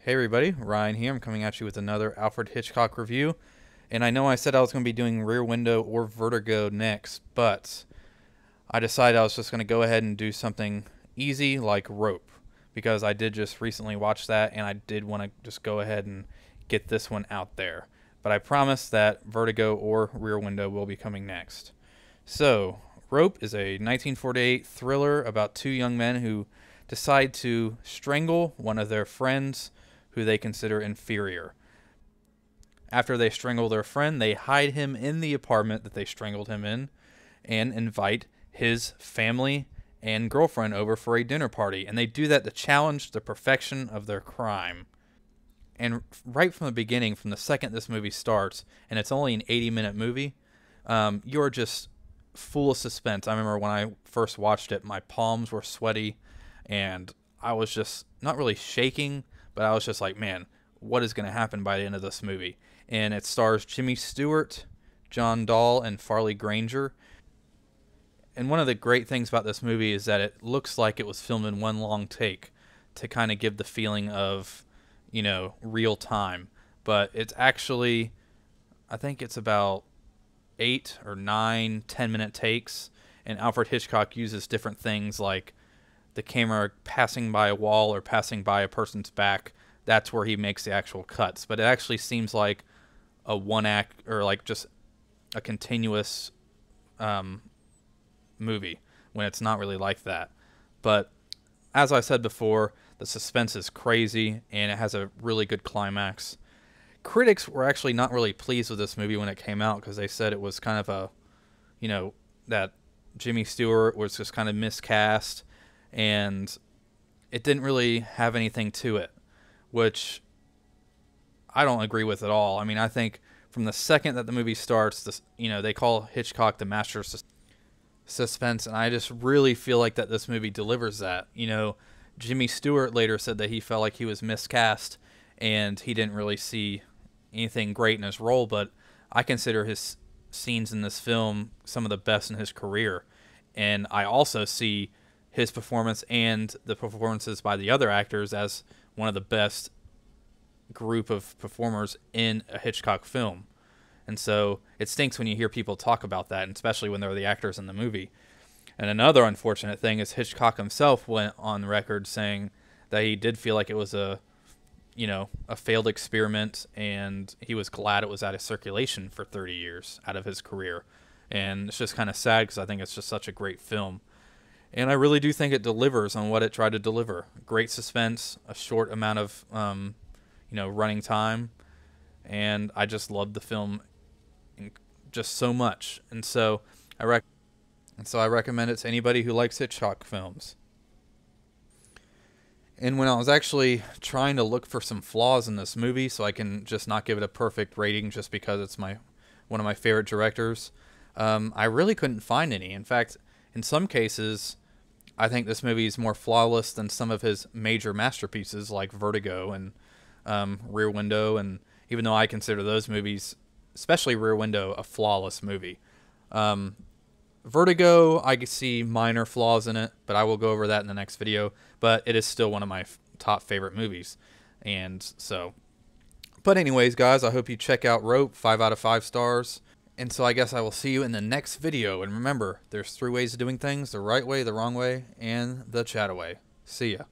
Hey everybody, Ryan here. I'm coming at you with another Alfred Hitchcock review. And I know I said I was going to be doing Rear Window or Vertigo next, but I decided I was just going to go ahead and do something easy like Rope, because I did just recently watch that and I did want to just go ahead and get this one out there. But I promise that Vertigo or Rear Window will be coming next. So, Rope is a 1948 thriller about two young men who decide to strangle one of their friends who they consider inferior. After they strangle their friend, they hide him in the apartment that they strangled him in and invite his family and girlfriend over for a dinner party. And they do that to challenge the perfection of their crime. And right from the beginning, from the second this movie starts, and it's only an 80-minute movie, you're just full of suspense. I remember when I first watched it, my palms were sweaty, and I was just not really shaking, but I was just like, man, what is going to happen by the end of this movie? And it stars Jimmy Stewart, John Dahl, and Farley Granger. And one of the great things about this movie is that it looks like it was filmed in one long take to kind of give the feeling of, you know, real time. But it's actually, I think it's about 8 or 9 10-minute takes. And Alfred Hitchcock uses different things like the camera passing by a wall or passing by a person's back. That's where he makes the actual cuts. But it actually seems like a one act, or like just a continuous movie, when it's not really like that. But as I said before, the suspense is crazy and it has a really good climax. Critics were actually not really pleased with this movie when it came out, because they said it was kind of a, you know, that Jimmy Stewart was just kind of miscast and it didn't really have anything to it, which I don't agree with at all. I mean, I think from the second that the movie starts, this, you know, they call Hitchcock the master of suspense, and I just really feel like that this movie delivers that. You know, Jimmy Stewart later said that he felt like he was miscast and he didn't really see anything great in his role, but I consider his scenes in this film some of the best in his career. And I also see his performance and the performances by the other actors as one of the best group of performers in a Hitchcock film. And so it stinks when you hear people talk about that, and especially when they're the actors in the movie. And another unfortunate thing is Hitchcock himself went on record saying that he did feel like it was a, you know, a failed experiment, and he was glad it was out of circulation for 30 years out of his career. And it's just kind of sad, because I think it's just such a great film. And I really do think it delivers on what it tried to deliver. Great suspense, a short amount of, you know, running time. And I just loved the film just so much. And so I recommend it to anybody who likes Hitchcock films. And when I was actually trying to look for some flaws in this movie so I can just not give it a perfect rating just because it's one of my favorite directors, I really couldn't find any. In fact, in some cases, I think this movie is more flawless than some of his major masterpieces like Vertigo and Rear Window. And even though I consider those movies, especially Rear Window, a flawless movie, Vertigo, I see minor flaws in it, but I will go over that in the next video. But it is still one of my top favorite movies. And so, but anyways, guys, I hope you check out Rope, 5 out of 5 stars. And so I guess I will see you in the next video. And remember, there's 3 ways of doing things: the right way, the wrong way, and the chat away. See ya.